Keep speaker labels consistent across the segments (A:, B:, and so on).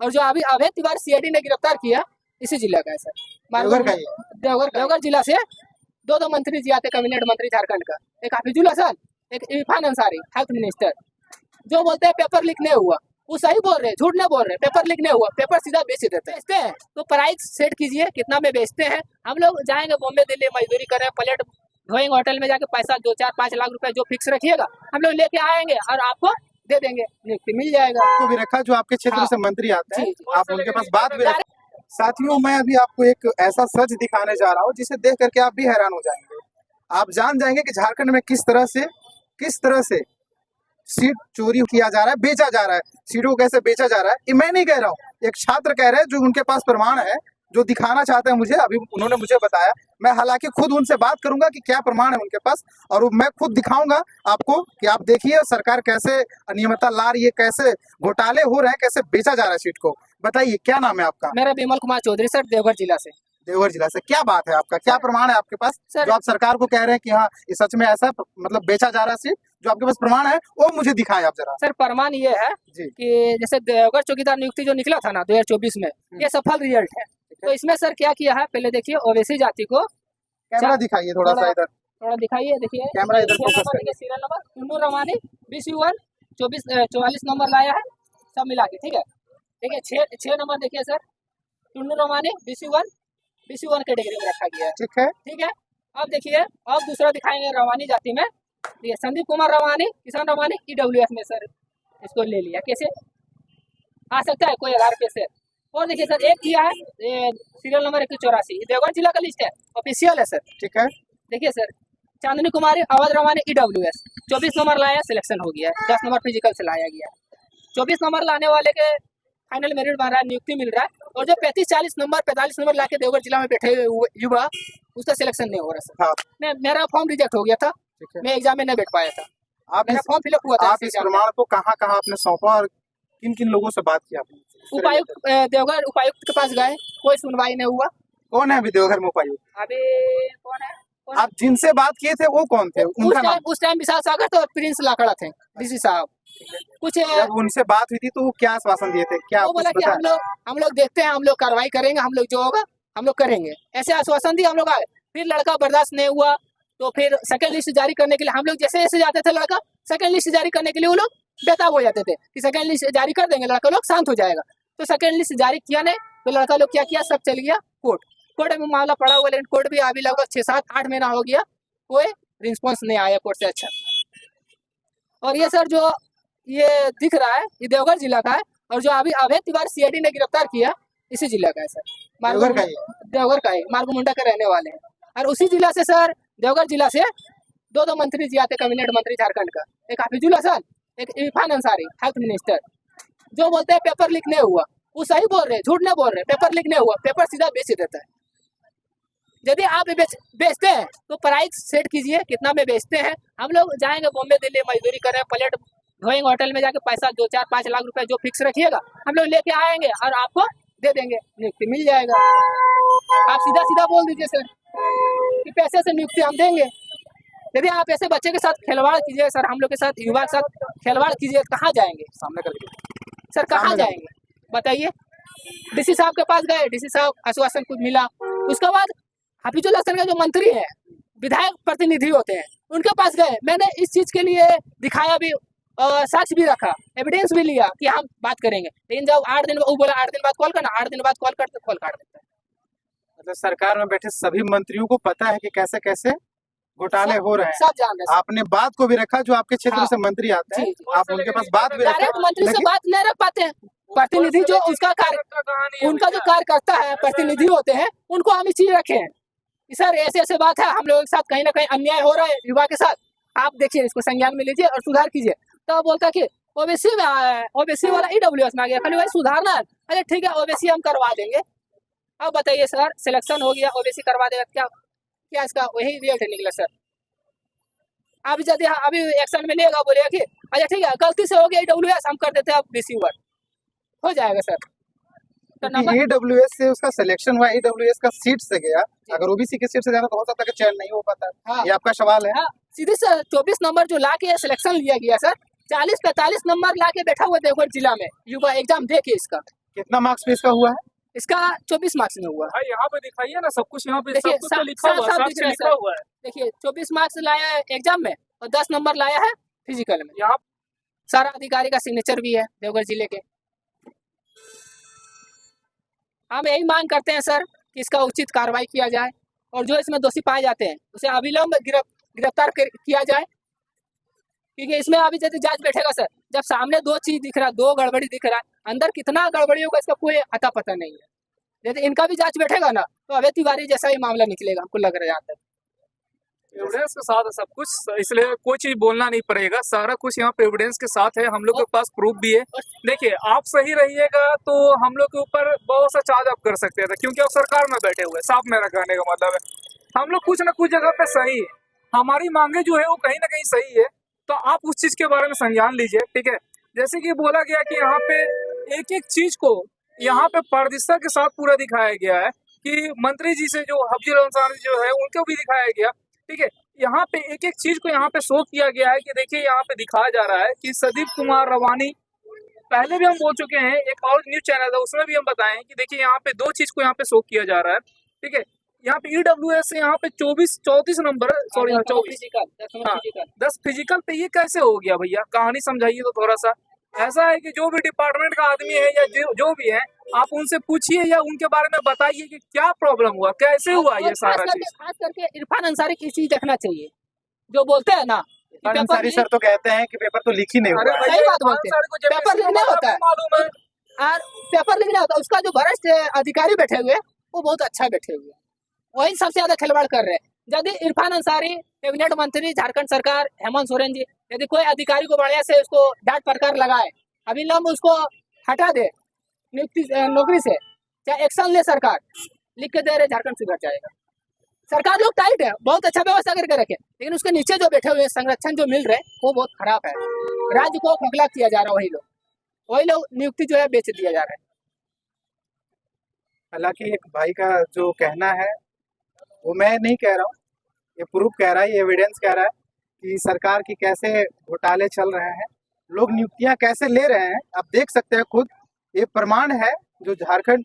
A: और जो अभी अभय तिवारी सीआईडी ने गिरफ्तार किया इसी जिला का है सर। देवघर जिला से दो मंत्री जी आते, कैबिनेट मंत्री झारखंड का, एक हाफिजुल हसन, एक इरफान अंसारी, हेल्थ मिनिस्टर, जो बोलते हैं पेपर लीक नहीं हुआ, वो सही बोल रहे हैं, झूठ नहीं बोल रहे, पेपर लीक नहीं हुआ, पेपर सीधा बेच देते हैं। तो प्राइस सेट कीजिए कितना में बेचते हैं। हम लोग जाएंगे बॉम्बे दिल्ली मजदूरी करें, प्लेट धोएंगे होटल में जाके, पैसा 2-4-5 लाख रुपए जो फिक्स रखिएगा हम लोग लेके आएंगे और आपको दे देंगे, नियुक्ति मिल जाएगा।
B: तो भी रखा जो आपके क्षेत्र से मंत्री आते हैं, आप उनके पास बात भी रखें। साथियों, मैं अभी आपको एक ऐसा सच दिखाने जा रहा हूँ जिसे देख करके आप भी हैरान हो जाएंगे। आप जान जाएंगे कि झारखंड में किस तरह से सीट चोरी किया जा रहा है, बेचा जा रहा है, सीटों को कैसे बेचा जा रहा है। ये मैं नहीं कह रहा हूँ, एक छात्र कह रहे हैं जो उनके पास प्रमाण है, जो दिखाना चाहते हैं मुझे, अभी उन्होंने मुझे बताया। मैं हालांकि खुद उनसे बात करूंगा कि क्या प्रमाण है उनके पास, और मैं खुद दिखाऊंगा आपको कि आप देखिए सरकार कैसे अनियमितता ला रही है, कैसे घोटाले हो रहे हैं, कैसे बेचा जा रहा है सीट को। बताइए, क्या नाम है आपका?
A: मेरा विमल कुमार चौधरी सर, देवघर जिला से।
B: देवघर जिला से। क्या बात है आपका, क्या प्रमाण है आपके पास जो आप सरकार को कह रहे हैं कि हाँ ये सच में ऐसा मतलब बेचा जा रहा है सीट? जो आपके पास प्रमाण है वो मुझे दिखाएं आप जरा।
A: सर प्रमाण ये है कि जैसे देवघर चौकीदार नियुक्ति जो निकला था ना 2024 में, ये सफल रिजल्ट है। तो इसमें सर क्या किया है, पहले देखिए ओबीसी जाति को,
B: कैमरा दिखाइए थोड़ा सा इधर,
A: थोड़ा दिखाइए, देखिए
B: कैमरा इधर फोकस करिए।
A: सीरियल नंबर टुन्नू रवानी BC1 44 नंबर लाया है, सब मिला के, ठीक है। देखिए 6 नंबर देखिए सर, टुन्नू रवानी BC1 कैटेगरी में रखा गया है, ठीक है। अब देखिए, अब दूसरा दिखाएंगे रवानी जाति में, ये संदीप कुमार रवानी, किसान रवानी EWS में सर इसको ले लिया। कैसे आ सकता है कोई 11 से। और देखिए सर एक किया है, ये सीरियल नंबर 184, देवघर जिला का लिस्ट है, ऑफिशियल है सर, ठीक है। देखिए सर चांदनी कुमारी अवध रवानी EWS 24 नंबर लाया, सिलेक्शन हो गया है, 10 नंबर फिजिकल से लाया गया है। 24 नंबर लाने वाले के फाइनल मेरिट बन रहा है, नियुक्ति मिल रहा है। और जो 35-40 नंबर 45 नंबर लाके देवघर जिला में बैठे युवा, उसका सिलेक्शन नहीं हो रहा सर। मेरा फॉर्म रिजेक्ट हो गया था, मैं एग्जाम में नहीं बैठ पाया था।
B: आप मेरा फॉर्म फिलअप हुआ था। आप इस प्रमाण को कहाँ आपने सौंपा और किन किन लोगों से बात की आपने?
A: उपायुक्त, देवघर उपायुक्त के पास गए, कोई सुनवाई नहीं हुआ।
B: कौन है अभी देवघर में उपायुक्त?
A: अभी कौन है?
B: आप जिनसे बात किए थे वो कौन थे?
A: उस टाइम विशाल सागर थे और प्रिंस लाकड़ा थे, डीसी साहब। कुछ
B: जब उनसे बात हुई थी तो वो क्या आश्वासन दिए थे? क्या
A: वो बोला कि हम लोग देखते हैं, हम लोग कार्रवाई करेंगे, हम लोग जो होगा हम लोग करेंगे, ऐसे आश्वासन दिए। हम लोग आए, फिर लड़का बर्दाश्त नहीं हुआ तो फिर सेकंड लिस्ट जारी करने के लिए हम लोग जैसे जाते थे, लड़का सेकंड लिस्ट जारी करने के लिए वो लोग बेताब हो जाते थे कि सेकंड लिस्ट जारी कर देंगे, लड़का लोग शांत हो जाएगा। तो सेकंड लिस्ट जारी किया नहीं, तो लड़का लोग क्या किया, सब चल गया कोर्ट में मामला पड़ा हुआ, लेकिन कोर्ट भी अभी लगभग 6-7-8 महीना हो गया, कोई रिस्पॉन्स नहीं आया कोर्ट से। अच्छा, और ये सर जो ये दिख रहा है ये देवघर जिला का है, और जो अभी अभय तिवारी सीआईडी ने गिरफ्तार किया इसी जिला का है सर, देवघर का है, मार्गमुंडा के रहने वाले हैं। और उसी जिला से सर, देवघर जिला से दो मंत्री जी आते, कैबिनेट मंत्री झारखंड का, एक हाफिजुल हसन, एक इरफान अंसारी, हेल्थ मिनिस्टर, जो बोलते हैं पेपर लीक नहीं हुआ, वो सही बोल रहे, झूठ नहीं बोल रहे, पेपर लीक नहीं हुआ, पेपर सीधा बेच देता है। यदि आप बेचते हैं तो प्राइस सेट कीजिए कितना में बेचते हैं। हम लोग जाएंगे बॉम्बे दिल्ली मजदूरी करें, प्लेट धोएंगे होटल में जाके, पैसा 2-4-5 लाख रुपए जो फिक्स रखिएगा हम लोग लेके आएंगे और आपको दे देंगे, नियुक्ति मिल जाएगा। आप सीधा बोल दीजिए सर कि पैसे से नियुक्ति हम देंगे। यदि आप ऐसे बच्चे के साथ खिलवाड़ कीजिए सर, हम लोग के साथ, युवा के साथ खिलवाड़ कीजिए, कहाँ जाएंगे? सामने करके सर, कहाँ जाएंगे बताइए? डीसी साहब के पास गए, डीसी साहब आश्वासन कुछ मिला, उसके बाद हाफिजुल हसन का जो मंत्री है, विधायक प्रतिनिधि होते हैं, उनके पास गए, मैंने इस चीज के लिए दिखाया भी, साक्ष्य भी रखा, एविडेंस भी लिया कि हम बात करेंगे। लेकिन जब 8 दिन वो बोला 8 दिन बाद कॉल करना, 8 दिन बाद कॉल करते कॉल काट देता है।
B: मतलब सरकार में बैठे सभी मंत्रियों को पता है कि कैसे कैसे घोटाले हो रहे हैं,
A: सब जान रहे हैं।
B: आपने बात को भी रखा, जो आपके क्षेत्र से मंत्री आते हैं, आप उनके पास बात भी रखा।
A: मंत्री से बात नहीं रख पाते हैं, प्रतिनिधि जो उसका कार्य, उनका जो कार्य करता है, प्रतिनिधि होते हैं, उनको हम इस चीज रखे हैं सर, ऐसे बात है, हम लोगों के साथ कहीं ना कहीं अन्याय हो रहा है युवा के साथ, आप देखिए, इसको संज्ञान में लीजिए और सुधार कीजिए। तो बोलता कि ओबीसी में आया है, ओबीसी वाला EWS में आ गया, खाली वही सुधारना है। अरे ठीक है, ओबीसी हम करवा देंगे। अब बताइए सर, सिलेक्शन हो गया, ओबीसी करवा देगा, क्या इसका वही रिजल्ट निकला सर? अभी यदि अभी एक्शन में लेगा, बोलेगा कि अच्छा ठीक है गलती से हो गया EWS, हम कर देते हैं, अब BC1 हो जाएगा सर।
B: EWS से उसका सिलेक्शन हुआ, EWS का सीट से गया, अगर ओबीसी की सीट से जाना तो हो सकता है कि चयन नहीं हो पाता। हाँ। ये आपका सवाल है।
A: हाँ, सीधे सर 24 नंबर जो ला के सिलेक्शन लिया गया सर, 40-45 नंबर ला के बैठा हुआ देवघर जिला में युवा, एग्जाम दे के इसका
B: कितना मार्क्स पे इसका हुआ है?
A: इसका 24 मार्क्स में हुआ।
C: भाई यहाँ पे दिखाइए ना सब कुछ, यहाँ पे
A: देखिए,
C: सब कुछ तो लिखा हुआ है,
A: साफ
C: साफ
A: दिख
C: से
A: रहा है
C: लिखा
A: सर।
C: हुआ है।
A: देखिए 24 मार्क्स लाया है एग्जाम में और 10 नंबर लाया है फिजिकल में।
C: यहाँ
A: सारा अधिकारी का सिग्नेचर भी है देवघर जिले के। हम यही मांग करते हैं सर कि इसका उचित कार्रवाई किया जाए और जो इसमें दोषी पाए जाते हैं उसे अविलंब गिरफ्तार किया जाए, क्योंकि इसमें अभी जैसे जांच बैठेगा सर, जब सामने दो चीज दिख रहा है, दो गड़बड़ी दिख रहा है, अंदर कितना गड़बड़ी होगा इसका कोई अता पता नहीं है। यदि इनका भी जांच बैठेगा ना तो अभय तिवारी जैसा ही मामला निकलेगा, हमको लग रहा है। यहाँ तक
C: एविडेंस के साथ है सब कुछ, इसलिए कोई चीज बोलना नहीं पड़ेगा, सारा कुछ यहाँ पे एविडेंस के साथ है, हम लोग के पास प्रूफ भी है। देखिए आप सही रहिएगा तो हम लोग के ऊपर बहुत सा चार्ज आप कर सकते थे, क्योंकि आप सरकार में बैठे हुए, साफ मेरा कहने का मतलब है हम लोग कुछ ना कुछ जगह पे सही है, हमारी मांगे जो है वो कहीं ना कहीं सही है, तो आप उस चीज के बारे में संज्ञान लीजिए, ठीक है। जैसे कि बोला गया कि यहाँ पे एक एक चीज को यहाँ पे पारदर्शिता के साथ पूरा दिखाया गया है कि मंत्री जी से जो हफीजुल अंसारी जो है उनको भी दिखाया गया, ठीक है। यहाँ पे एक एक चीज को यहाँ पे शो किया गया है कि देखिए यहाँ पे दिखाया जा रहा है कि संदीप कुमार रवानी, पहले भी हम बोल चुके हैं, एक और न्यूज चैनल है उसमें भी हम बताएं कि देखिए यहाँ पे दो चीज को यहाँ पे शो किया जा रहा है, ठीक है। यहाँ पे EWS से यहाँ पे 34 नंबर, सॉरी 10 फिजिकल पे ये कैसे हो गया भैया, कहानी समझाइए तो थोड़ा सा। ऐसा है कि जो भी डिपार्टमेंट का आदमी है या जो भी है आप उनसे पूछिए या उनके बारे में बताइए कि क्या प्रॉब्लम हुआ, कैसे हुआ ये सारा चीज।
A: खास करके इरफान अंसारी की चीज देखना चाहिए, जो बोलते हैं ना
B: इरफान अंसारी सर तो कहते हैं कि पेपर तो लिख ही नहीं हुआ।
A: सही बात बोलते हैं, पेपर लिखना होता है और पेपर लिखना होता है, उसका जो वरिष्ठ अधिकारी बैठे हुए वो बहुत अच्छा बैठे हुए, वही सबसे ज्यादा खिलवाड़ कर रहे हैं। यदि इरफान अंसारी, कैबिनेट मंत्री झारखंड सरकार, हेमंत सोरेन जी, यदि कोई अधिकारी को बढ़िया से उसको डांट फटकार लगाए, अविलंब उसको हटा दे नौकरी से, चाहे एक्शन ले सरकार, लिख के दे रहे झारखंड सुधर जाएगा। सरकार लोग टाइट है, बहुत अच्छा व्यवस्था करके रखे, लेकिन उसके नीचे जो बैठे हुए संरक्षण जो मिल रहे वो बहुत खराब है। राज्य को खोखला किया जा रहा है, वही लोग नियुक्ति जो है बेच दिया जा रहा है।
B: हालांकि एक भाई का जो कहना है वो मैं नहीं कह रहा हूँ, ये प्रूफ कह रहा है, ये एविडेंस कह रहा है कि सरकार की कैसे घोटाले चल रहे हैं, लोग नियुक्तियां कैसे ले रहे हैं। आप देख सकते हैं खुद, ये प्रमाण है जो झारखंड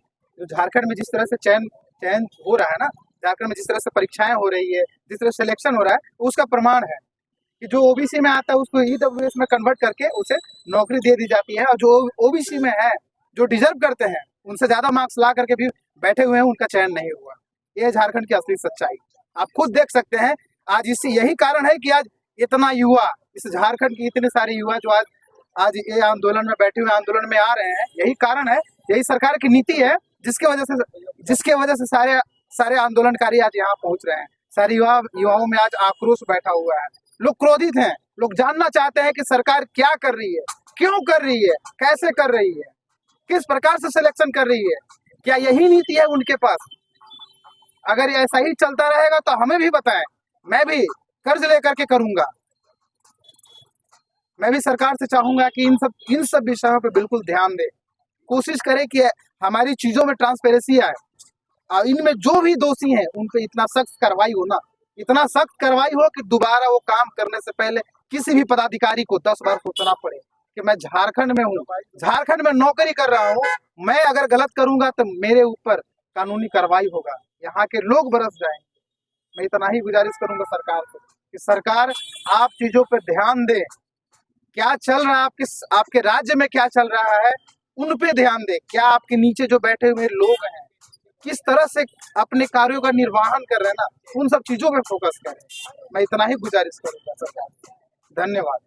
B: में जिस तरह से चयन हो रहा है ना, झारखंड में जिस तरह से परीक्षाएं हो रही है, जिस तरह सिलेक्शन हो रहा है, उसका प्रमाण है कि जो ओबीसी में आता है उसको EWS में कन्वर्ट करके उसे नौकरी दे दी जाती है, और जो ओबीसी में है, जो डिजर्व करते हैं, उनसे ज्यादा मार्क्स ला करके भी बैठे हुए हैं, उनका चयन नहीं हुआ। ये झारखंड की असली सच्चाई आप खुद देख सकते हैं। आज इससे यही कारण है कि आज इतना युवा, इस झारखंड की इतने सारे युवा जो आज ये आंदोलन में बैठे हुए आंदोलन में आ रहे हैं, यही कारण है, यही सरकार की नीति है जिसके वजह से सारे आंदोलनकारी आज यहाँ पहुंच रहे हैं। सारे युवाओं में आज आक्रोश बैठा हुआ है, लोग क्रोधित हैं, लोग जानना चाहते हैं कि सरकार क्या कर रही है, क्यों कर रही है, कैसे कर रही है, किस प्रकार से सिलेक्शन कर रही है, क्या यही नीति है उनके पास। अगर ऐसा ही चलता रहेगा तो हमें भी बताएं, मैं भी कर्ज लेकर के करूंगा। मैं भी सरकार से चाहूंगा कि इन सब विषयों पे बिल्कुल ध्यान दे, कोशिश करे कि हमारी चीजों में ट्रांसपेरेंसी आए, और इनमें जो भी दोषी हैं उन पे इतना सख्त कार्रवाई हो ना, इतना सख्त कार्रवाई हो कि दोबारा वो काम करने से पहले किसी भी पदाधिकारी को 10 बार सोचना पड़े कि मैं झारखंड में हूँ, झारखंड में नौकरी कर रहा हूँ, मैं अगर गलत करूंगा तो मेरे ऊपर कानूनी कार्रवाई होगा, यहाँ के लोग बरस जाएंगे। मैं इतना ही गुजारिश करूंगा सरकार से कि सरकार आप चीजों पर ध्यान दे, क्या चल रहा है आपके राज्य में, क्या चल रहा है उन पे ध्यान दे। क्या आपके नीचे जो बैठे हुए लोग हैं किस तरह से अपने कार्यों का निर्वहन कर रहे हैं ना, उन सब चीजों पे फोकस करें। मैं इतना ही गुजारिश करूंगा सरकार से। धन्यवाद।